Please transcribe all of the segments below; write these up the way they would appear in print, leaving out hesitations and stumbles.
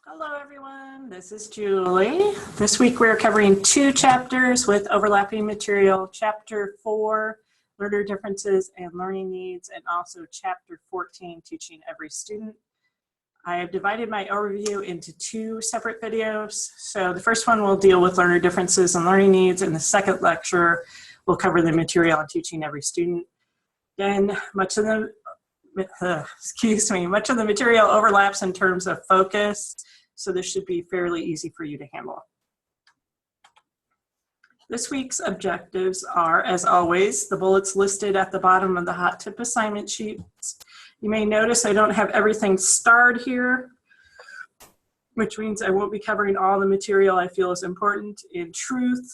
Hello everyone, this is Julie. This week we're covering two chapters with overlapping material, Chapter 4, Learner Differences and Learning Needs, and also Chapter 14, Teaching Every Student. I have divided my overview into two separate videos. So the first one will deal with learner differences and learning needs, and the second lecture will cover the material on teaching every student. Again, much of the material overlaps in terms of focus, so this should be fairly easy for you to handle. This week's objectives are, as always, the bullets listed at the bottom of the hot tip assignment sheets. You may notice I don't have everything starred here, which means I won't be covering all the material I feel is important. In truth,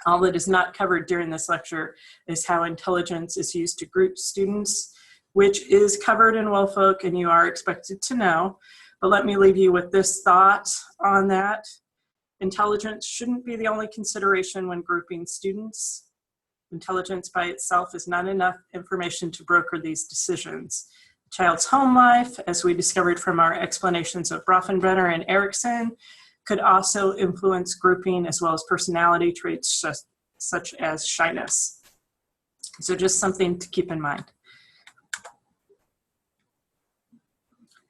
all that is not covered during this lecture is how intelligence is used to group students, which is covered in WellFolk and you are expected to know. But let me leave you with this thought on that. Intelligence shouldn't be the only consideration when grouping students. Intelligence by itself is not enough information to broker these decisions. A child's home life, as we discovered from our explanations of Brofenbrenner and Erickson, could also influence grouping as well as personality traits such as shyness. So just something to keep in mind.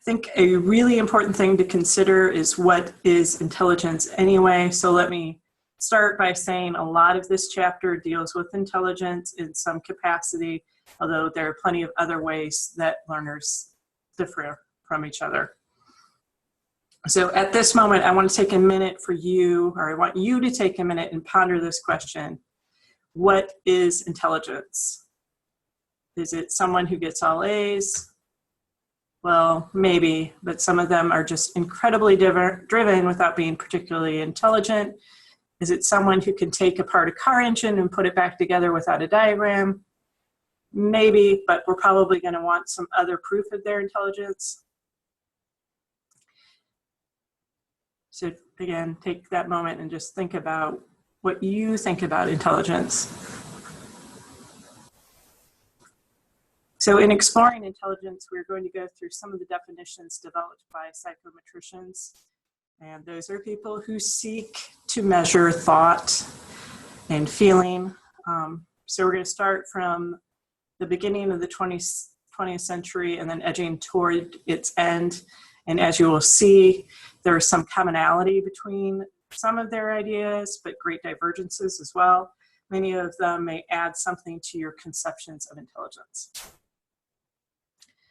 I think a really important thing to consider is what is intelligence anyway. So let me start by saying a lot of this chapter deals with intelligence in some capacity, although there are plenty of other ways that learners differ from each other. So at this moment, I want to take a minute for you, or I want you to take a minute and ponder this question. What is intelligence? Is it someone who gets all A's? Well, maybe, but some of them are just incredibly driven without being particularly intelligent. Is it someone who can take apart a car engine and put it back together without a diagram? Maybe, but we're probably going to want some other proof of their intelligence. So again, take that moment and just think about what you think about intelligence. So in exploring intelligence, we're going to go through some of the definitions developed by psychometricians. And those are people who seek to measure thought and feeling. So we're going to start from the beginning of the 20th century and then edging toward its end. And as you will see, there is some commonality between some of their ideas, but great divergences as well. Many of them may add something to your conceptions of intelligence.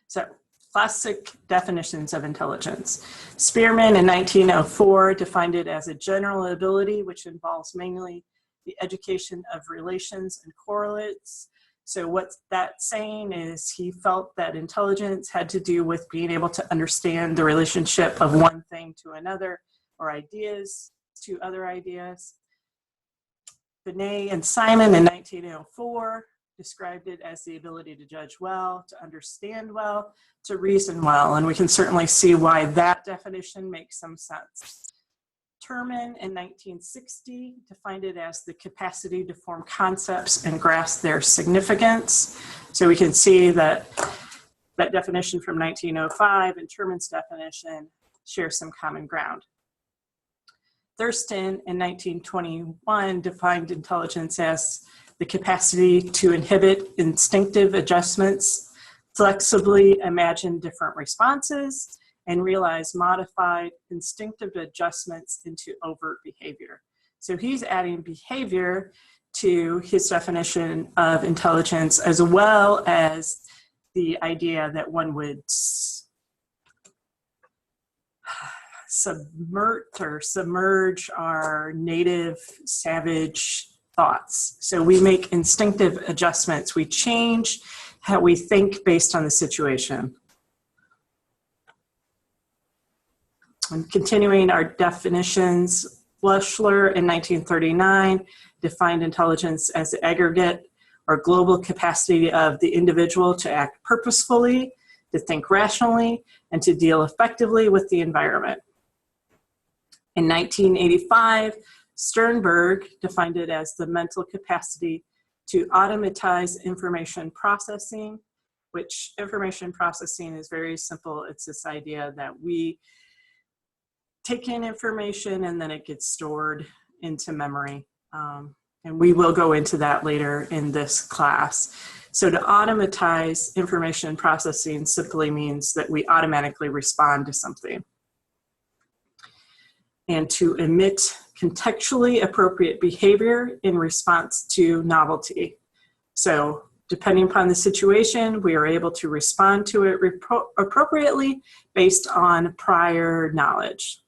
So, classic definitions of intelligence. Spearman in 1904 defined it as a general ability which involves mainly the education of relations and correlates. So what that's saying is he felt that intelligence had to do with being able to understand the relationship of one thing to another or ideas to other ideas. Binet and Simon in 1904 described it as the ability to judge well, to understand well, to reason well, and we can certainly see why that definition makes some sense. Terman in 1960 defined it as the capacity to form concepts and grasp their significance. So we can see that that definition from 1905 and Terman's definition share some common ground. Thurston in 1921 defined intelligence as the capacity to inhibit instinctive adjustments, flexibly imagine different responses, and realize modified instinctive adjustments into overt behavior. So he's adding behavior to his definition of intelligence, as well as the idea that one would submerge our native savage thoughts. So we make instinctive adjustments. We change how we think based on the situation. And continuing our definitions, Lushler in 1939 defined intelligence as the aggregate or global capacity of the individual to act purposefully, to think rationally, and to deal effectively with the environment. In 1985, Sternberg defined it as the mental capacity to automatize information processing, which information processing is very simple. It's this idea that we take in information and then it gets stored into memory. And we will go into that later in this class. So to automatize information processing simply means that we automatically respond to something. And to emit contextually appropriate behavior in response to novelty. So depending upon the situation, we are able to respond to it appropriately based on prior knowledge.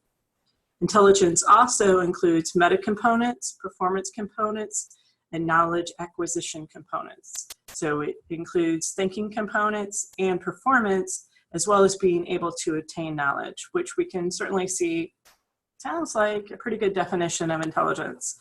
Intelligence also includes meta components, performance components, and knowledge acquisition components. So it includes thinking components and performance, as well as being able to attain knowledge, which we can certainly see sounds like a pretty good definition of intelligence.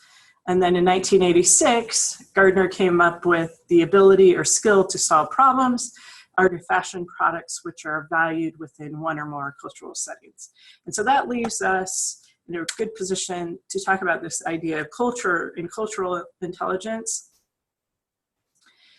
And then in 1986, Gardner came up with the ability or skill to solve problems, or to fashion products which are valued within one or more cultural settings. And so that leaves us in a good position to talk about this idea of culture and cultural intelligence.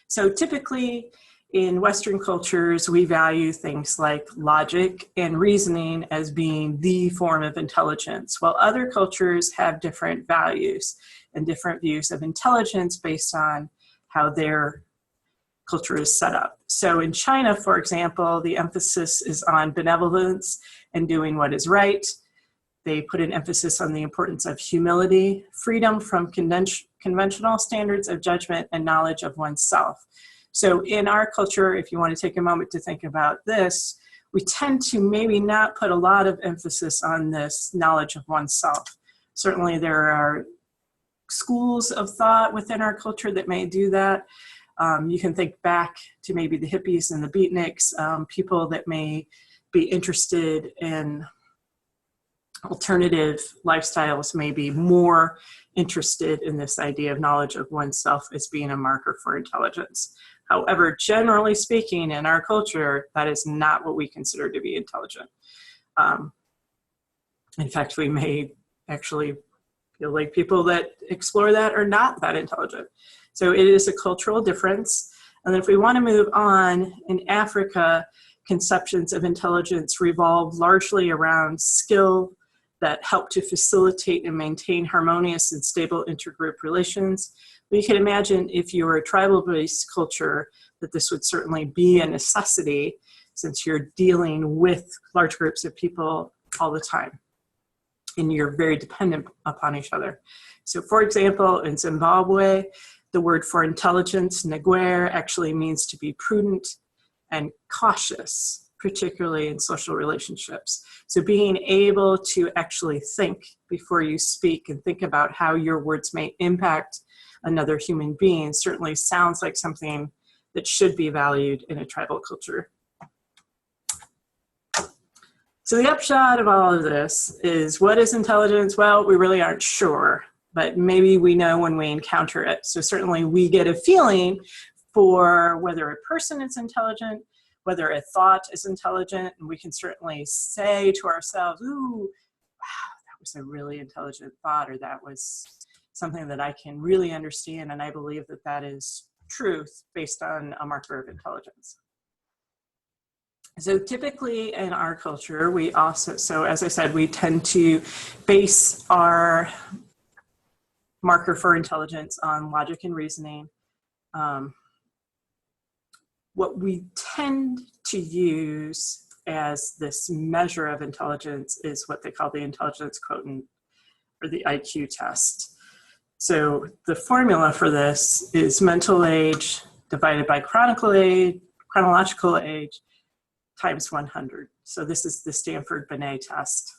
So typically in Western cultures, we value things like logic and reasoning as being the form of intelligence, while other cultures have different values and different views of intelligence based on how their culture is set up. So in China, for example, the emphasis is on benevolence and doing what is right. They put an emphasis on the importance of humility, freedom from conventional standards of judgment, and knowledge of oneself. So in our culture, if you want to take a moment to think about this, we tend to maybe not put a lot of emphasis on this knowledge of oneself. Certainly there are schools of thought within our culture that may do that. You can think back to maybe the hippies and the beatniks, people that may be interested in alternative lifestyles may be more interested in this idea of knowledge of oneself as being a marker for intelligence. However, generally speaking, in our culture, that is not what we consider to be intelligent. In fact, we may actually feel like people that explore that are not that intelligent. So it is a cultural difference. And then if we want to move on, in Africa, conceptions of intelligence revolve largely around skill that help to facilitate and maintain harmonious and stable intergroup relations. We can imagine if you were a tribal-based culture that this would certainly be a necessity since you're dealing with large groups of people all the time and you're very dependent upon each other. So for example, in Zimbabwe, the word for intelligence, negwere, actually means to be prudent and cautious, particularly in social relationships. So being able to actually think before you speak and think about how your words may impact another human being certainly sounds like something that should be valued in a tribal culture. So the upshot of all of this is, what is intelligence? Well, we really aren't sure, but maybe we know when we encounter it. So certainly we get a feeling for whether a person is intelligent, whether a thought is intelligent, and we can certainly say to ourselves, ooh, wow, that was a really intelligent thought, or that was something that I can really understand, and I believe that that is truth based on a marker of intelligence. So typically in our culture, we also, so as I said, we tend to base our marker for intelligence on logic and reasoning. What we tend to use as this measure of intelligence is what they call the intelligence quotient, or the IQ test. So the formula for this is mental age divided by chronological age times 100. So this is the Stanford-Binet test.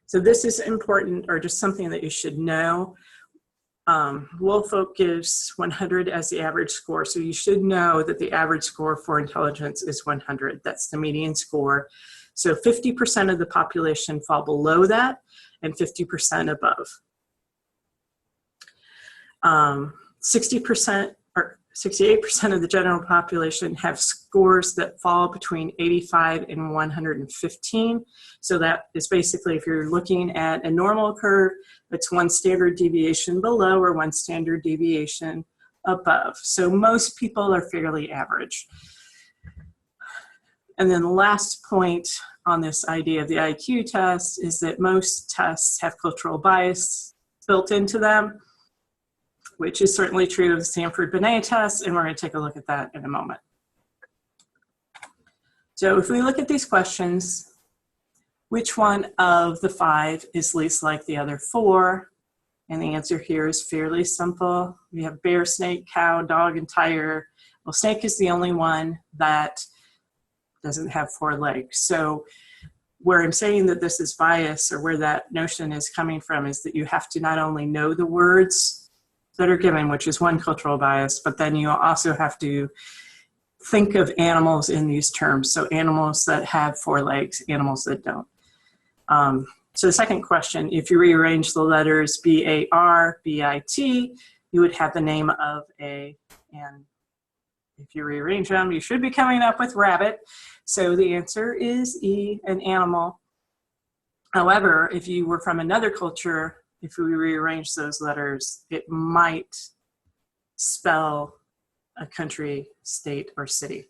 So this is important, or just something that you should know. Woolfolk gives 100 as the average score. So you should know that the average score for intelligence is 100. That's the median score. So 50% of the population fall below that and 50% above. 60% or 68% of the general population have scores that fall between 85 and 115. So that is basically, if you're looking at a normal curve, it's one standard deviation below or one standard deviation above. So most people are fairly average. And then the last point on this idea of the IQ test is that most tests have cultural bias built into them, which is certainly true of the Stanford-Binet test, and we're going to take a look at that in a moment. So if we look at these questions, which one of the 5 is least like the other 4? And the answer here is fairly simple. We have bear, snake, cow, dog, and tiger. Well, snake is the only one that doesn't have 4 legs. So where I'm saying that this is bias, or where that notion is coming from, is that you have to not only know the words that are given, which is one cultural bias, but then you also have to think of animals in these terms. So animals that have 4 legs, animals that don't. So the second question, if you rearrange the letters B-A-R, B-I-T, you would have the name of a, and if you rearrange them, you should be coming up with rabbit. So the answer is E, an animal. However, if you were from another culture, if we rearrange those letters, it might spell a country, state, or city.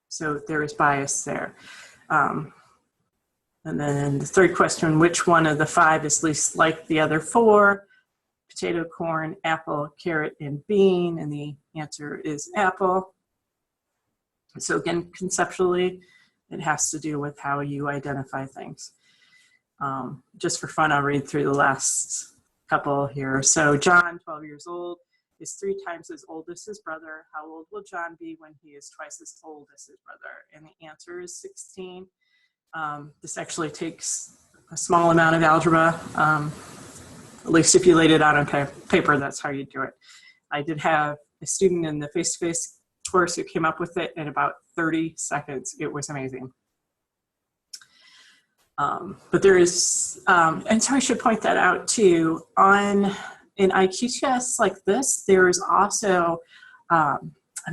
So there is bias there. And then the third question, which one of the 5 is least like the other 4? Potato, corn, apple, carrot, and bean. And the answer is apple. So again, conceptually, it has to do with how you identify things. Just for fun, I'll read through the last couple here. So John, 12 years old, is 3 times as old as his brother. How old will John be when he is twice as old as his brother? And the answer is 16. This actually takes a small amount of algebra. At least if you laid it out on paper, that's how you do it. I did have a student in the face-to-face course who came up with it in about 30 seconds. It was amazing. But there is, and so I should point that out too, in IQ tests like this, there is also a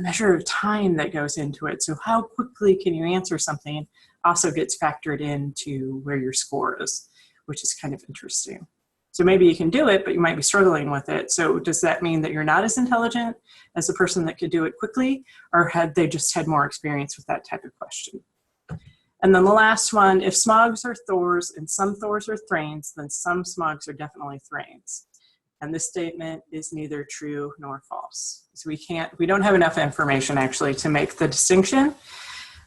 measure of time that goes into it. So how quickly can you answer something also gets factored into where your score is, which is kind of interesting. So maybe you can do it, but you might be struggling with it. So does that mean that you're not as intelligent as the person that could do it quickly, or had they just had more experience with that type of question? And then the last one, if smogs are Thors and some Thors are Thrains, then some smogs are definitely Thrains. And this statement is neither true nor false. So we don't have enough information actually to make the distinction.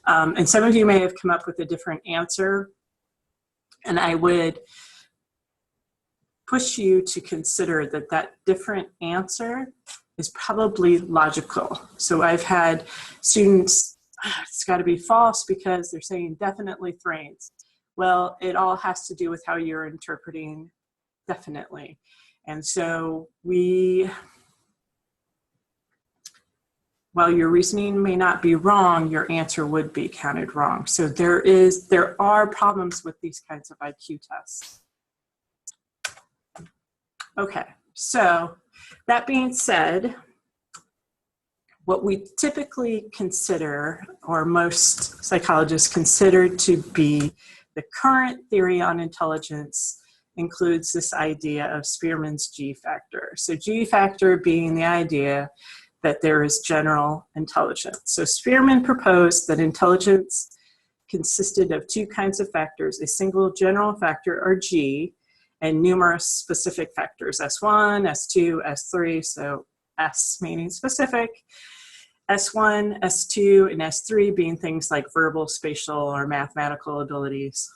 And some of you may have come up with a different answer, and I would push you to consider that that different answer is probably logical. So I've had students, it's got to be false because they're saying definitely Thrains. Well, it all has to do with how you're interpreting definitely. And so while your reasoning may not be wrong, your answer would be counted wrong. So there are problems with these kinds of IQ tests. Okay, so that being said, what we typically consider, or most psychologists consider to be the current theory on intelligence, includes this idea of Spearman's G factor. So G factor being the idea that there is general intelligence. So Spearman proposed that intelligence consisted of 2 kinds of factors, a single general factor, or G, and numerous specific factors, S1, S2, S3, so S meaning specific, S1, S2, and S3 being things like verbal, spatial, or mathematical abilities.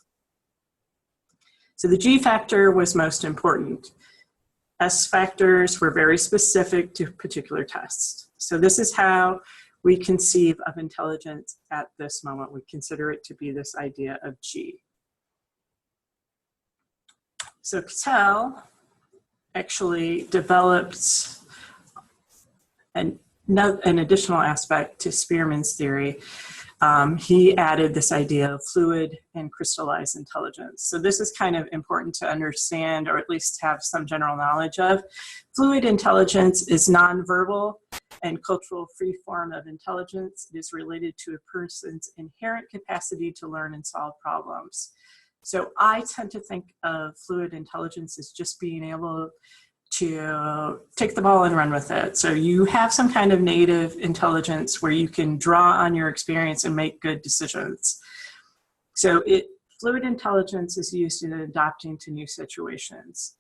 So the G factor was most important. S factors were very specific to particular tests. So this is how we conceive of intelligence at this moment. We consider it to be this idea of G. So Cattell actually developed an additional aspect to Spearman's theory. He added this idea of fluid and crystallized intelligence. So this is kind of important to understand, or at least have some general knowledge of. Fluid intelligence is nonverbal and cultural free form of intelligence. It is related to a person's inherent capacity to learn and solve problems. So I tend to think of fluid intelligence as just being able to take the ball and run with it. So you have some kind of native intelligence where you can draw on your experience and make good decisions. So fluid intelligence is used in adapting to new situations.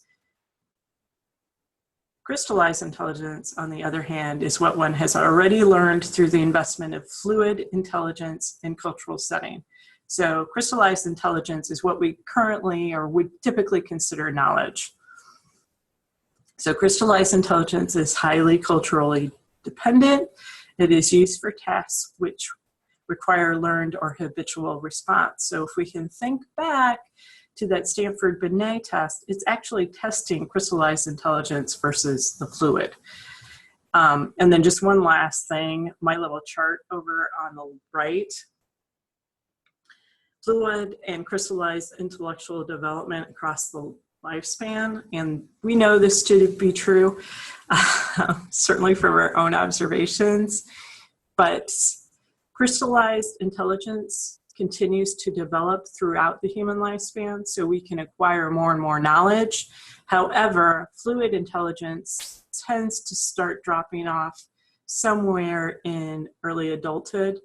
Crystallized intelligence, on the other hand, is what one has already learned through the investment of fluid intelligence in cultural setting. So crystallized intelligence is what we currently or would typically consider knowledge. So crystallized intelligence is highly culturally dependent. It is used for tasks which require learned or habitual response. So if we can think back to that Stanford Binet test, it's actually testing crystallized intelligence versus the fluid. And then just one last thing, my little chart over on the right. Fluid and crystallized intellectual development across the lifespan, and we know this to be true, certainly from our own observations, but crystallized intelligence continues to develop throughout the human lifespan, so we can acquire more and more knowledge. However, fluid intelligence tends to start dropping off somewhere in early adulthood.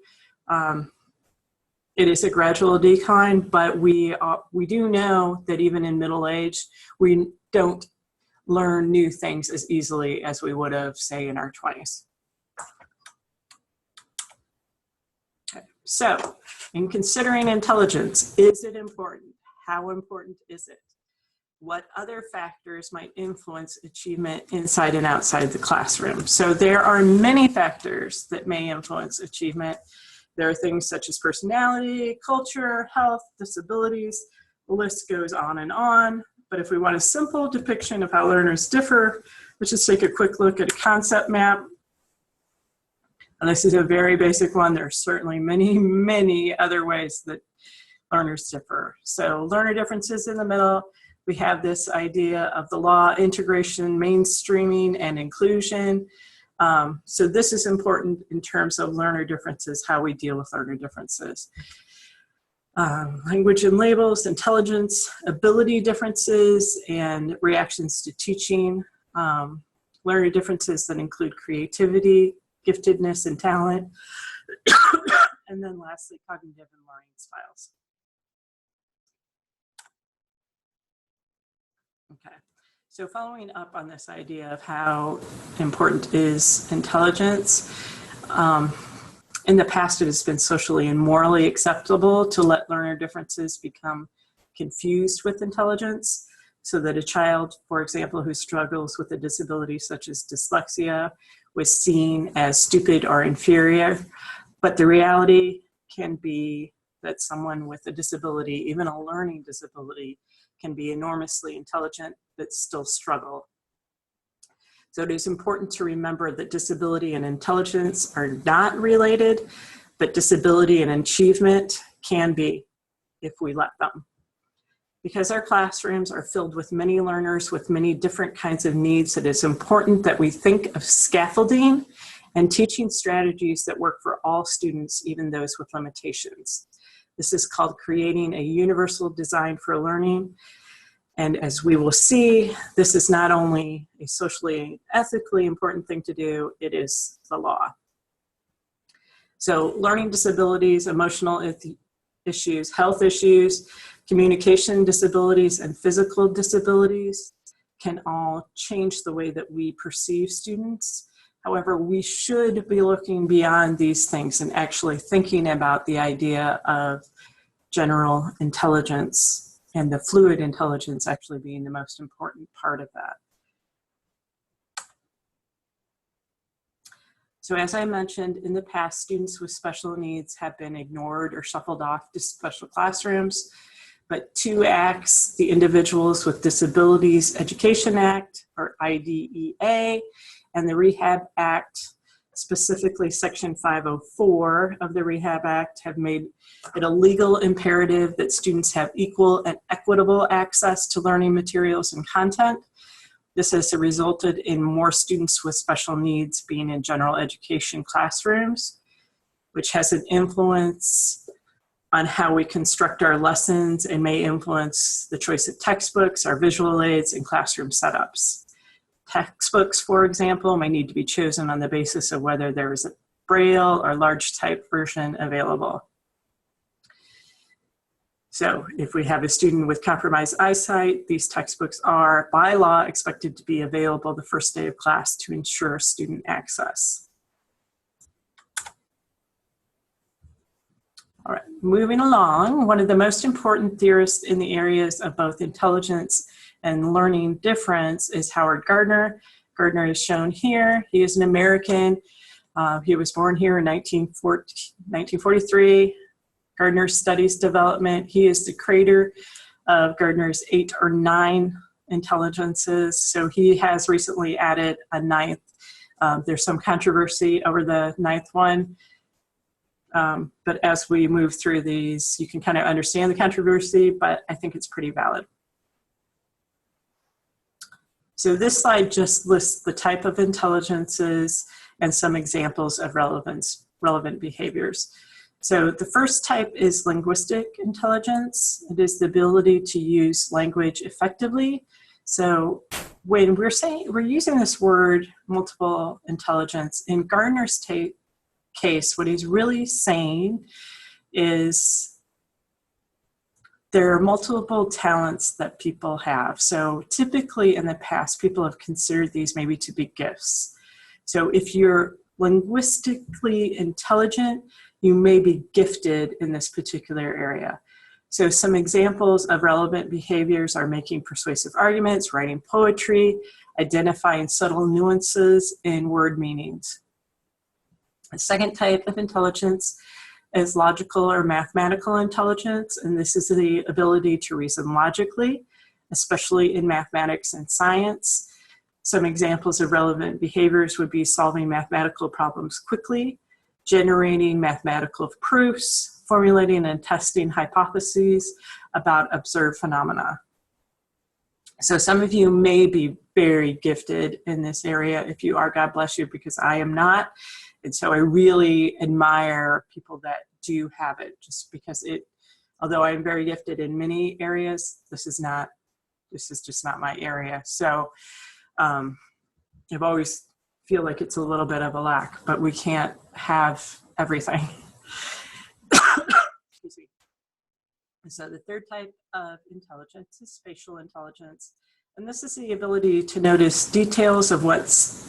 It is a gradual decline, but we do know that even in middle age, we don't learn new things as easily as we would have, say, in our 20s. Okay. So, in considering intelligence, is it important? How important is it? What other factors might influence achievement inside and outside the classroom? So there are many factors that may influence achievement. There are things such as personality, culture, health, disabilities. The list goes on and on. But if we want a simple depiction of how learners differ, let's just take a quick look at a concept map. And this is a very basic one. There are certainly many, many other ways that learners differ. So learner differences in the middle. We have this idea of the law, integration, mainstreaming, and inclusion. So this is important in terms of learner differences, how we deal with learner differences. Language and labels, intelligence, ability differences, and reactions to teaching. Learner differences that include creativity, giftedness, and talent. And then lastly, cognitive and learning styles. Okay. So following up on this idea of how important is intelligence, in the past it has been socially and morally acceptable to let learner differences become confused with intelligence, so that a child, for example, who struggles with a disability such as dyslexia was seen as stupid or inferior. But the reality can be that someone with a disability, even a learning disability, can be enormously intelligent but still struggle. So it is important to remember that disability and intelligence are not related, but disability and achievement can be if we let them. Because our classrooms are filled with many learners with many different kinds of needs, it is important that we think of scaffolding and teaching strategies that work for all students, even those with limitations. This is called creating a universal design for learning. And as we will see, this is not only a socially and ethically important thing to do, it is the law. So learning disabilities, emotional issues, health issues, communication disabilities, and physical disabilities can all change the way that we perceive students. However, we should be looking beyond these things and actually thinking about the idea of general intelligence and the fluid intelligence actually being the most important part of that. So as I mentioned, in the past, students with special needs have been ignored or shuffled off to special classrooms, but two acts, the Individuals with Disabilities Education Act, or IDEA, and the Rehab Act, specifically Section 504 of the Rehab Act, have made it a legal imperative that students have equal and equitable access to learning materials and content. This has resulted in more students with special needs being in general education classrooms, which has an influence on how we construct our lessons and may influence the choice of textbooks, our visual aids, and classroom setups. Textbooks, for example, may need to be chosen on the basis of whether there is a Braille or large type version available. So if we have a student with compromised eyesight, these textbooks are, by law, expected to be available the first day of class to ensure student access. All right, moving along, one of the most important theorists in the areas of both intelligence and learning difference is Howard Gardner. Gardner is shown here. He is an American. He was born here in 1943. Gardner studies development. He is the creator of Gardner's 8 or 9 intelligences. So he has recently added a 9th. There's some controversy over the 9th one. But as we move through these, you can kind of understand the controversy, but I think it's pretty valid. So this slide just lists the type of intelligences and some examples of relevant behaviors. So the first type is linguistic intelligence. It is the ability to use language effectively. So when we're using this word multiple intelligence, in Gardner's case, what he's really saying is there are multiple talents that people have. So typically in the past, people have considered these maybe to be gifts. So if you're linguistically intelligent, you may be gifted in this particular area. So some examples of relevant behaviors are making persuasive arguments, writing poetry, identifying subtle nuances in word meanings. The second type of intelligence is logical or mathematical intelligence, and this is the ability to reason logically, especially in mathematics and science. Some examples of relevant behaviors would be solving mathematical problems quickly, generating mathematical proofs, formulating and testing hypotheses about observed phenomena. So some of you may be very gifted in this area. If you are, God bless you, because I am not. And so I really admire people that do have it, just because although I'm very gifted in many areas, this is just not my area. So I've always feel like it's a little bit of a lack, but we can't have everything. Excuse me. So the third type of intelligence is spatial intelligence. And this is the ability to notice details of what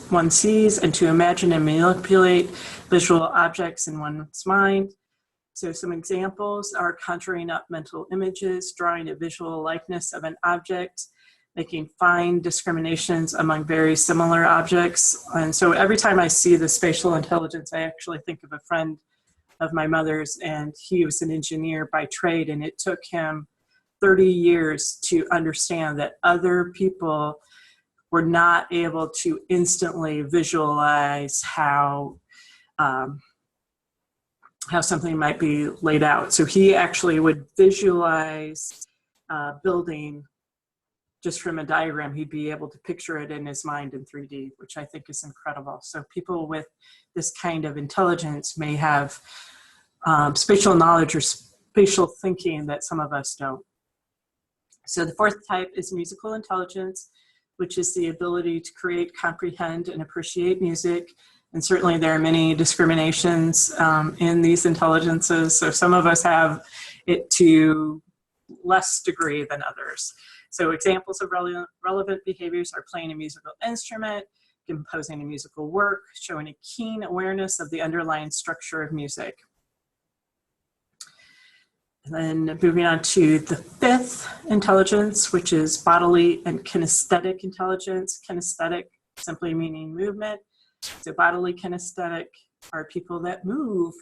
one sees and to imagine and manipulate visual objects in one's mind. So some examples are conjuring up mental images, drawing a visual likeness of an object, making fine discriminations among very similar objects. And so every time I see the spatial intelligence, I actually think of a friend of my mother's, and he was an engineer by trade, and it took him 30 years to understand that other people were not able to instantly visualize how something might be laid out. So he actually would visualize a building just from a diagram. He'd be able to picture it in his mind in 3D, which I think is incredible. So people with this kind of intelligence may have spatial knowledge or spatial thinking that some of us don't. So the fourth type is musical intelligence, which is the ability to create, comprehend, and appreciate music. And certainly there are many discriminations in these intelligences. So some of us have it to less degree than others. So examples of relevant behaviors are playing a musical instrument, composing a musical work, showing a keen awareness of the underlying structure of music. And then moving on to the fifth intelligence, which is bodily and kinesthetic intelligence. Kinesthetic simply meaning movement. So bodily kinesthetic are people that move.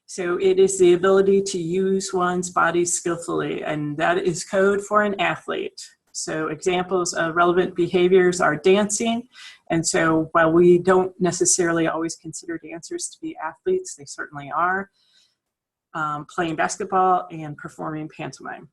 So it is the ability to use one's body skillfully, and that is code for an athlete. So examples of relevant behaviors are dancing. And so while we don't necessarily always consider dancers to be athletes, they certainly are. Playing basketball and performing pantomime.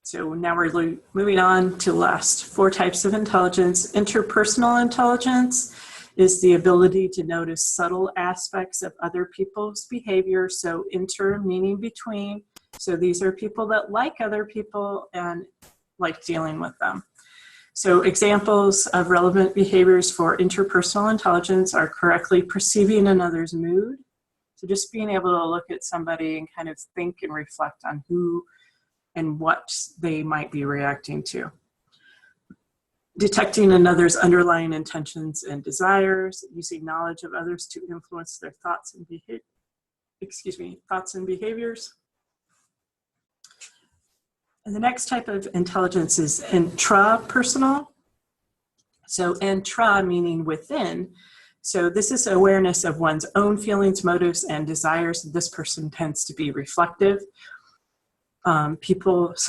So now we're moving on to the last four types of intelligence. Interpersonal intelligence is the ability to notice subtle aspects of other people's behavior. So inter meaning between. So these are people that like other people and like dealing with them. So examples of relevant behaviors for interpersonal intelligence are correctly perceiving another's mood. So just being able to look at somebody and kind of think and reflect on who and what they might be reacting to. Detecting another's underlying intentions and desires, using knowledge of others to influence their thoughts and behaviors. And the next type of intelligence is intrapersonal. So intra meaning within. So this is awareness of one's own feelings, motives, and desires. This person tends to be reflective. Examples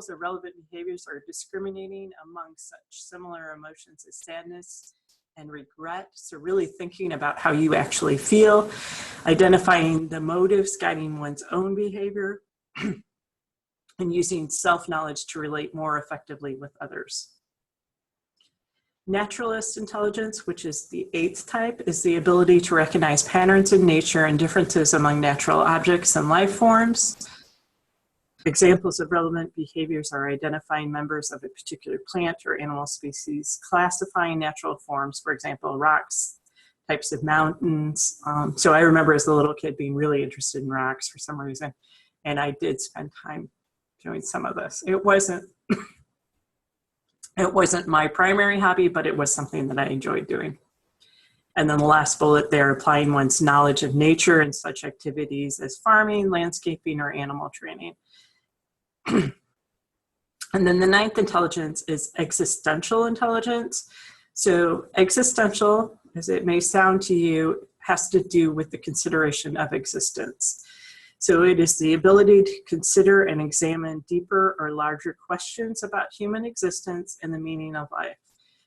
of relevant behaviors are discriminating among such similar emotions as sadness and regret. So really thinking about how you actually feel, identifying the motives guiding one's own behavior, and using self-knowledge to relate more effectively with others. Naturalist intelligence, which is the 8th type, is the ability to recognize patterns in nature and differences among natural objects and life forms. Examples of relevant behaviors are identifying members of a particular plant or animal species, classifying natural forms, for example, rocks, types of mountains. So I remember as a little kid being really interested in rocks for some reason, and I did spend time doing some of this. It wasn't my primary hobby, but it was something that I enjoyed doing. And then the last bullet there, applying one's knowledge of nature in such activities as farming, landscaping, or animal training. And then the 9th intelligence is existential intelligence. So existential, as it may sound to you, has to do with the consideration of existence. So it is the ability to consider and examine deeper or larger questions about human existence and the meaning of life.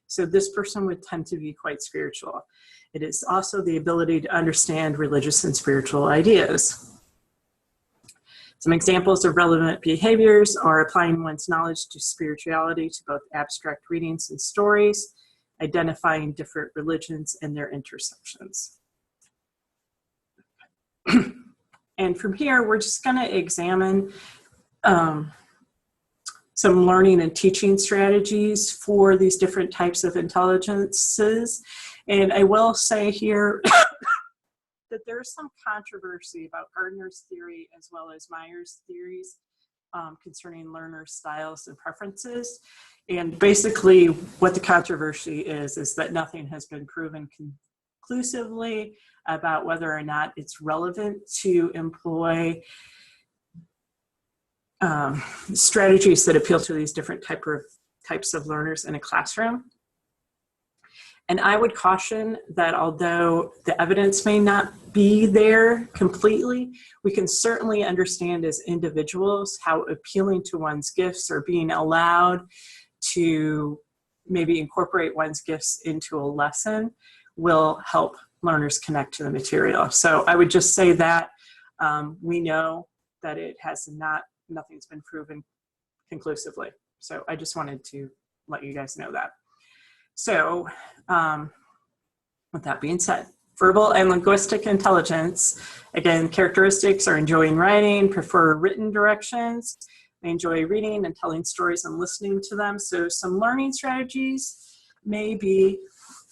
So this person would tend to be quite spiritual. It is also the ability to understand religious and spiritual ideas. Some examples of relevant behaviors are applying one's knowledge to spirituality to both abstract readings and stories, identifying different religions and their intersections. And from here, we're just going to examine some learning and teaching strategies for these different types of intelligences. And I will say here that there's some controversy about Gardner's theory as well as Meyer's theories concerning learner styles and preferences. And basically what the controversy is that nothing has been proven conclusively about whether or not it's relevant to employ strategies that appeal to these different types of learners in a classroom. And I would caution that although the evidence may not be there completely, we can certainly understand as individuals how appealing to one's gifts or being allowed to maybe incorporate one's gifts into a lesson will help learners connect to the material. So I would just say that we know that it has nothing's been proven conclusively. So I just wanted to let you guys know that. So with that being said, verbal and linguistic intelligence, again, characteristics are enjoying writing, prefer written directions. They enjoy reading and telling stories and listening to them. So some learning strategies may be,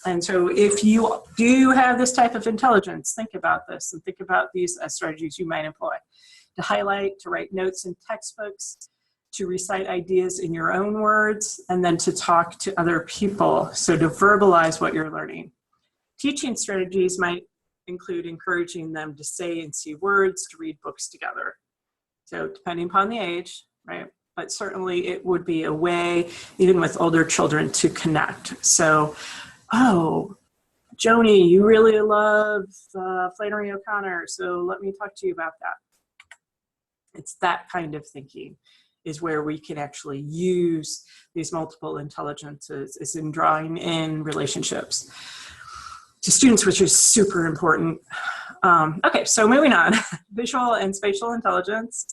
and so if you do have this type of intelligence, think about this and think about these as strategies you might employ. To highlight, to write notes in textbooks, to recite ideas in your own words, and then to talk to other people. So to verbalize what you're learning. Teaching strategies might include encouraging them to say and see words, to read books together. So depending upon the age, right? But certainly it would be a way, even with older children, to connect. So, oh, Joni, you really love Flannery O'Connor, so let me talk to you about that. It's that kind of thinking is where we can actually use these multiple intelligences is in drawing in relationships to students, which is super important. Okay, so moving on, visual and spatial intelligence.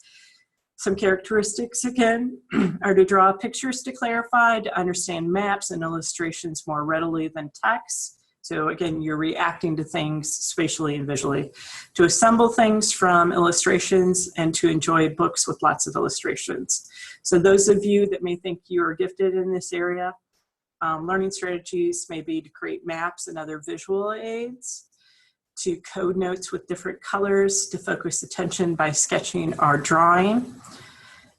Some characteristics, again, are to draw pictures to clarify, to understand maps and illustrations more readily than text. So again, you're reacting to things spatially and visually. To assemble things from illustrations and to enjoy books with lots of illustrations. So those of you that may think you are gifted in this area, learning strategies may be to create maps and other visual aids, to code notes with different colors, to focus attention by sketching or drawing,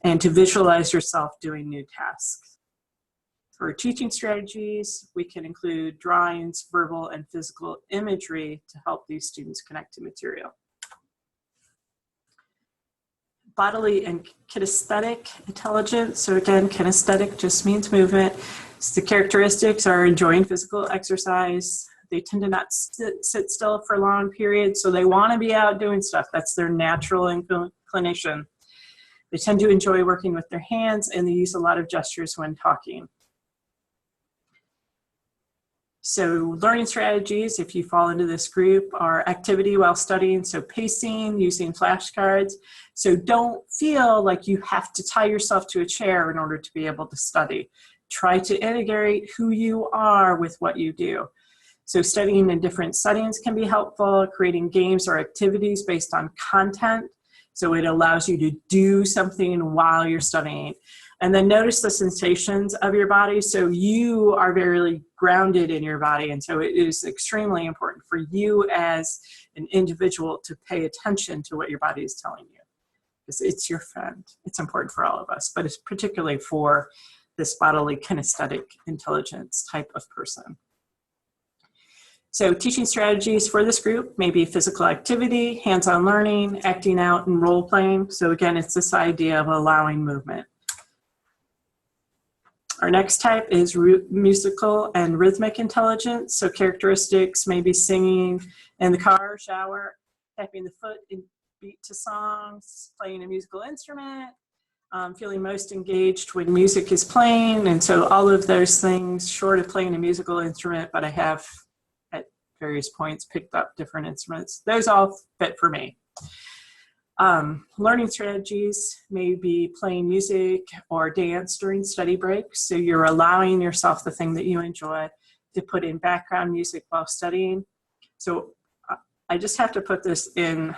and to visualize yourself doing new tasks. For teaching strategies, we can include drawings, verbal, and physical imagery to help these students connect to material. Bodily and kinesthetic intelligence. So again, kinesthetic just means movement. So the characteristics are enjoying physical exercise. They tend to not sit still for long periods, so they want to be out doing stuff. That's their natural inclination. They tend to enjoy working with their hands, and they use a lot of gestures when talking. So learning strategies, if you fall into this group, are activity while studying, so pacing, using flashcards. So don't feel like you have to tie yourself to a chair in order to be able to study. Try to integrate who you are with what you do. So studying in different settings can be helpful, creating games or activities based on content. So it allows you to do something while you're studying. And then notice the sensations of your body. So you are very grounded in your body. And so it is extremely important for you as an individual to pay attention to what your body is telling you. Because it's your friend. It's important for all of us, but it's particularly for this bodily kinesthetic intelligence type of person. So teaching strategies for this group may be physical activity, hands-on learning, acting out, and role-playing. So again, it's this idea of allowing movement. Our next type is musical and rhythmic intelligence. So characteristics may be singing in the car, shower, tapping the foot in beat to songs, playing a musical instrument, feeling most engaged when music is playing. And so all of those things, short of playing a musical instrument, but I have at various points picked up different instruments. Those all fit for me. Learning strategies may be playing music or dance during study breaks. So you're allowing yourself the thing that you enjoy to put in background music while studying. So I just have to put this in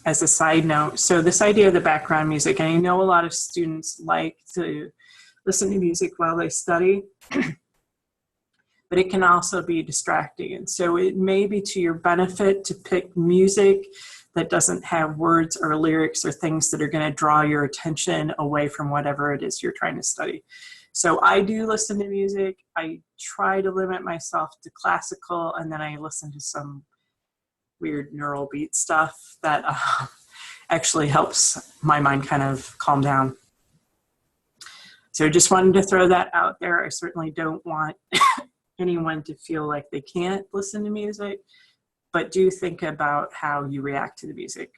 as a side note. So this idea of the background music, and I know a lot of students like to listen to music while they study, but it can also be distracting. And so it may be to your benefit to pick music that doesn't have words or lyrics or things that are going to draw your attention away from whatever it is you're trying to study. So I do listen to music. I try to limit myself to classical, and then I listen to some weird neural beat stuff that actually helps my mind kind of calm down. So just wanted to throw that out there. I certainly don't want anyone to feel like they can't listen to music, but do think about how you react to the music.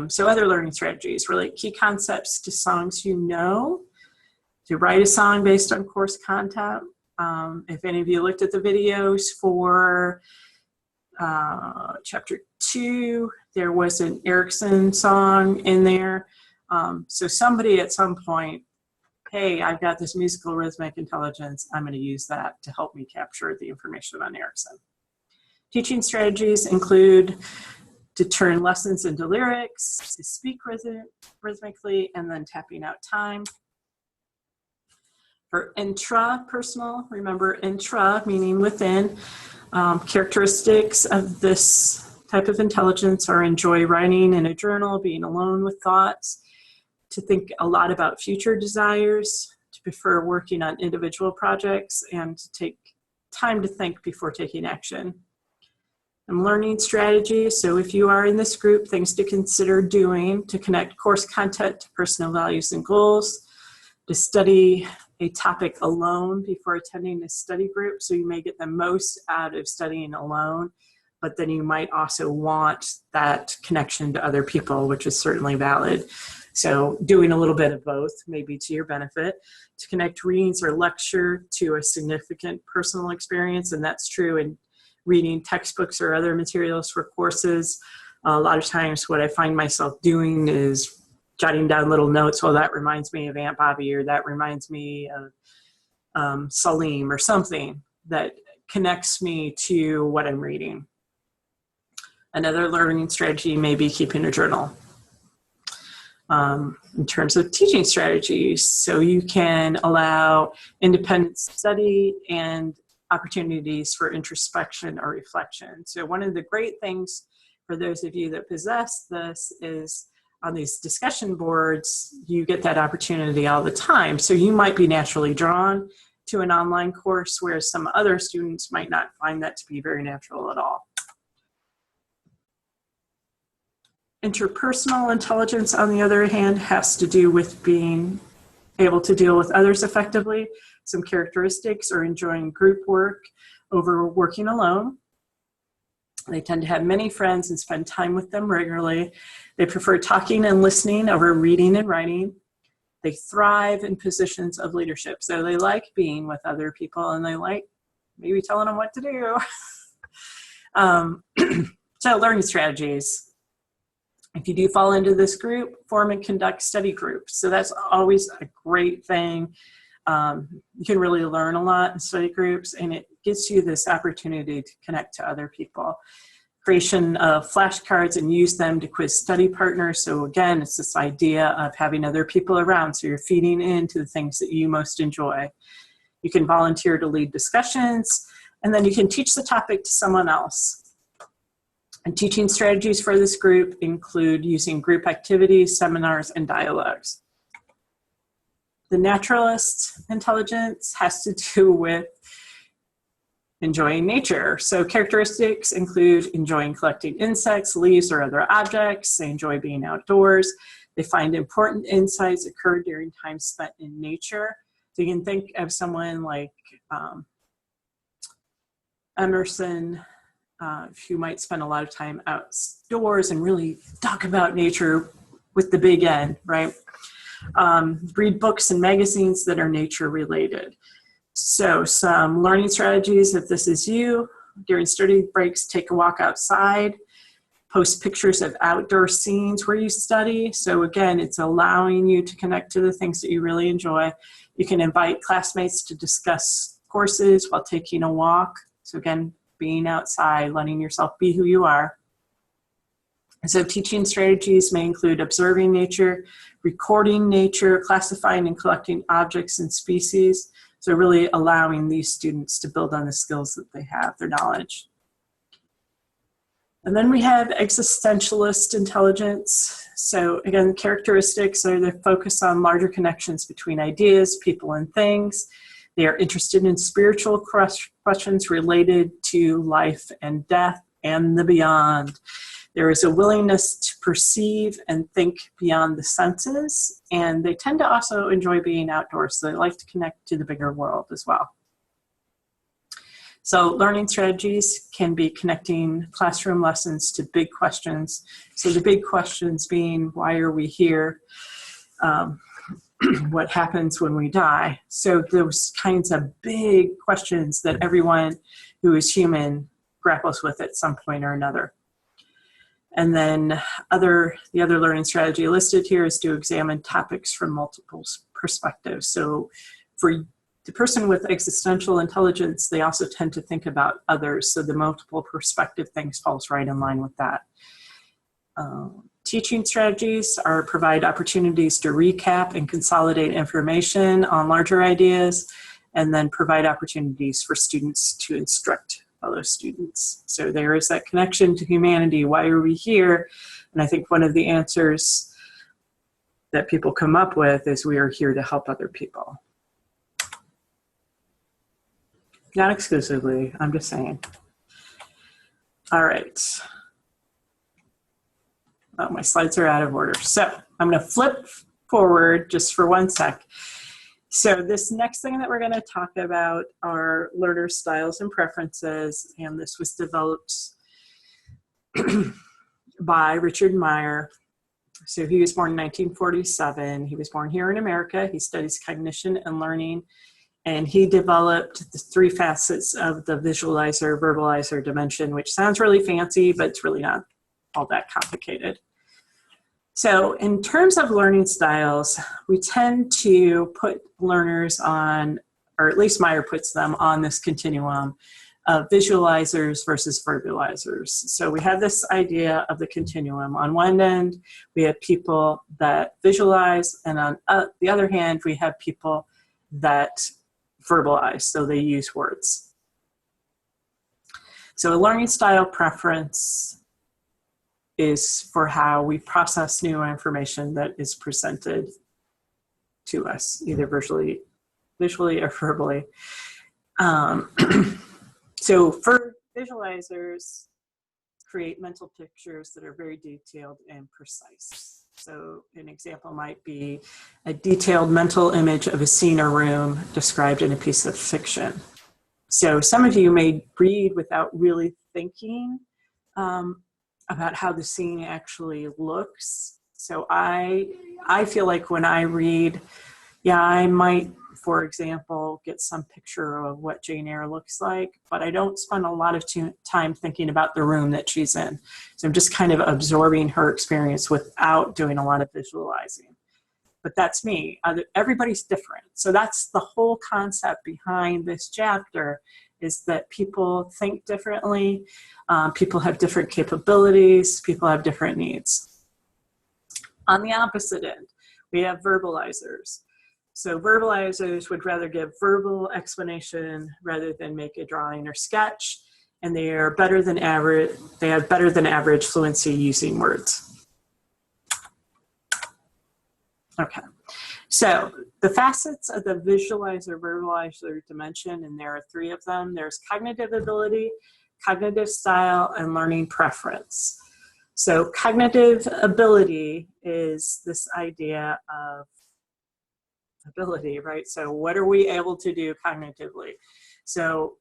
So other learning strategies relate key concepts to songs you know, to write a song based on course content. If any of you looked at the videos for Chapter 2, there was an Erickson song in there. So somebody at some point, hey, I've got this musical rhythmic intelligence, I'm going to use that to help me capture the information on Erickson. Teaching strategies include to turn lessons into lyrics, to speak rhythmically, and then tapping out time. For intrapersonal, remember intra meaning within, characteristics of this type of intelligence are enjoy writing in a journal, being alone with thoughts, to think a lot about future desires, to prefer working on individual projects, and to take time to think before taking action. And learning strategies, so if you are in this group, things to consider doing to connect course content to personal values and goals, to study a topic alone before attending a study group, so you may get the most out of studying alone, but then you might also want that connection to other people, which is certainly valid. So doing a little bit of both may be to your benefit. To connect readings or lecture to a significant personal experience, and that's true in reading textbooks or other materials for courses. A lot of times what I find myself doing is jotting down little notes. Well, that reminds me of Aunt Bobby, or that reminds me of Salim, or something that connects me to what I'm reading. Another learning strategy may be keeping a journal. In terms of teaching strategies, so you can allow independent study and opportunities for introspection or reflection. So one of the great things for those of you that possess this is on these discussion boards, you get that opportunity all the time. So you might be naturally drawn to an online course, whereas some other students might not find that to be very natural at all. Interpersonal intelligence, on the other hand, has to do with being able to deal with others effectively. Some characteristics are enjoying group work over working alone. They tend to have many friends and spend time with them regularly. They prefer talking and listening over reading and writing. They thrive in positions of leadership. So they like being with other people and they like maybe telling them what to do. So learning strategies. If you do fall into this group, form and conduct study groups. So that's always a great thing. You can really learn a lot in study groups, and it gives you this opportunity to connect to other people. Creation of flashcards and use them to quiz study partners. So again, it's this idea of having other people around, so you're feeding into the things that you most enjoy. You can volunteer to lead discussions, and then you can teach the topic to someone else. And teaching strategies for this group include using group activities, seminars, and dialogues. The naturalist intelligence has to do with enjoying nature. So characteristics include enjoying collecting insects, leaves, or other objects. They enjoy being outdoors. They find important insights occur during time spent in nature. So you can think of someone like Emerson, who might spend a lot of time outdoors and really talk about nature with the big N, right? Read books and magazines that are nature related. So some learning strategies, if this is you, during study breaks, take a walk outside, post pictures of outdoor scenes where you study. So again, it's allowing you to connect to the things that you really enjoy. You can invite classmates to discuss courses while taking a walk. So again, being outside, letting yourself be who you are. So teaching strategies may include observing nature, recording nature, classifying and collecting objects and species. So really allowing these students to build on the skills that they have, their knowledge. And then we have existentialist intelligence. So again, characteristics are the focus on larger connections between ideas, people, and things. They are interested in spiritual questions related to life and death and the beyond. There is a willingness to perceive and think beyond the senses, and they tend to also enjoy being outdoors, so they like to connect to the bigger world as well. So learning strategies can be connecting classroom lessons to big questions. So the big questions being, why are we here? What happens when we die? So those kinds of big questions that everyone who is human grapples with at some point or another. And then the other learning strategy listed here is to examine topics from multiple perspectives. So for the person with existential intelligence, they also tend to think about others. So the multiple perspective things falls right in line with that. Teaching strategies provide opportunities to recap and consolidate information on larger ideas, and then provide opportunities for students to instruct fellow students. So there is that connection to humanity. Why are we here? And I think one of the answers that people come up with is we are here to help other people. Not exclusively, I'm just saying. All right. Oh, my slides are out of order. So I'm going to flip forward just for 1 sec. So this next thing that we're going to talk about are learner styles and preferences, and this was developed by Richard Meyer. So he was born in 1947. He was born here in America. He studies cognition and learning, and he developed the 3 facets of the visualizer, verbalizer dimension, which sounds really fancy, but it's really not all that complicated. So in terms of learning styles, we tend to put learners on, or at least Meyer puts them on this continuum visualizers versus verbalizers. So we have this idea of the continuum. On one end, we have people that visualize, and on the other hand, we have people that verbalize, so they use words. So a learning style preference is for how we process new information that is presented to us, either visually or verbally. So for visualizers, create mental pictures that are very detailed and precise. So an example might be a detailed mental image of a scene or room described in a piece of fiction. So some of you may read without really thinking about how the scene actually looks. So I feel like when I read, yeah, I might, for example, get some picture of what Jane Eyre looks like, but I don't spend a lot of time thinking about the room that she's in. So I'm just kind of absorbing her experience without doing a lot of visualizing. But that's me. Everybody's different. So that's the whole concept behind this chapter, is that people think differently, people have different capabilities, people have different needs. On the opposite end, we have verbalizers. So verbalizers would rather give verbal explanation rather than make a drawing or sketch, and they are better than average. They have better than average fluency using words. Okay, so the facets of the visualizer-verbalizer dimension, and there are 3 of them. There's cognitive ability, cognitive style, and learning preference. So cognitive ability is this idea of ability, right? So what are we able to do cognitively? So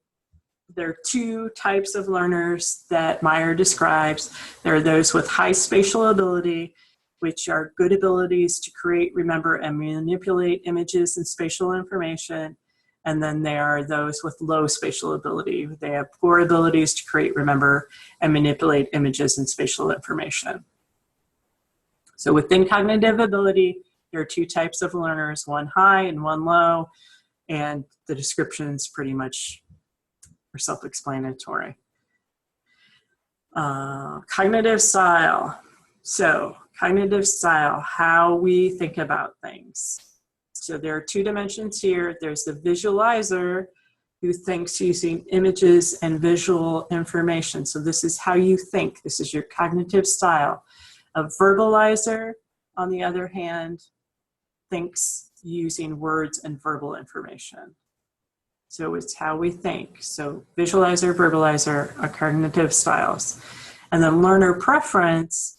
there are 2 types of learners that Meyer describes. There are those with high spatial ability, which are good abilities to create, remember, and manipulate images and spatial information. And then there are those with low spatial ability. They have poor abilities to create, remember, and manipulate images and spatial information. So within cognitive ability, there are 2 types of learners, one high and one low, and the descriptions pretty much are self-explanatory. Cognitive style. So cognitive style, how we think about things. So there are 2 dimensions here. There's the visualizer, who thinks using images and visual information. So this is how you think. This is your cognitive style. A verbalizer, on the other hand, thinks using words and verbal information. So it's how we think. So visualizer, verbalizer are cognitive styles. And then learner preference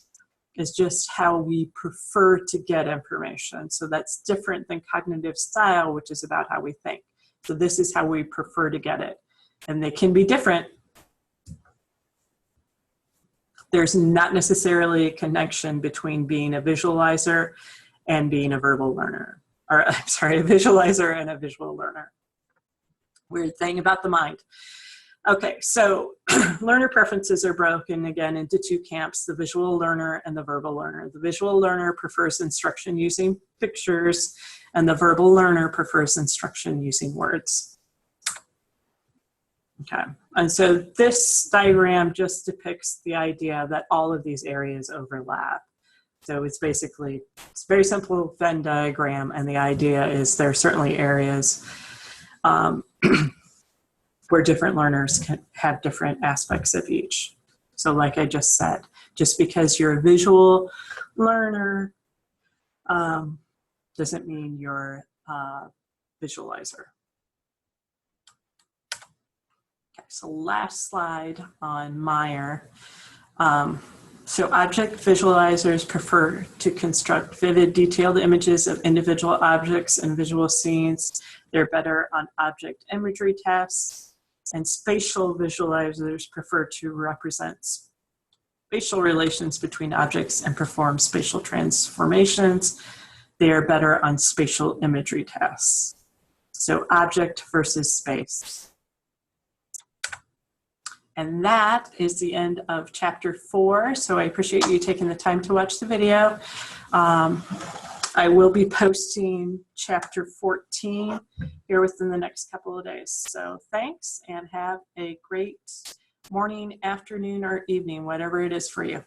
is just how we prefer to get information. So that's different than cognitive style, which is about how we think. So this is how we prefer to get it. And they can be different. There's not necessarily a connection between being a visualizer and being a verbal learner, or I'm sorry, a visualizer and a visual learner. Weird thing about the mind. Okay, so learner preferences are broken again into 2 camps, the visual learner and the verbal learner. The visual learner prefers instruction using pictures, and the verbal learner prefers instruction using words. Okay, and so this diagram just depicts the idea that all of these areas overlap. So it's basically, it's a very simple Venn diagram, and the idea is there are certainly areas where different learners can have different aspects of each. So like I just said, just because you're a visual learner doesn't mean you're a visualizer. Okay, so last slide on Meyer. So object visualizers prefer to construct vivid, detailed images of individual objects and visual scenes. They're better on object imagery tasks. And spatial visualizers prefer to represent spatial relations between objects and perform spatial transformations. They are better on spatial imagery tasks. So object versus space. And that is the end of chapter 4. So I appreciate you taking the time to watch the video. I will be posting chapter 14 here within the next couple of days. So thanks, and have a great morning, afternoon, or evening, whatever it is for you.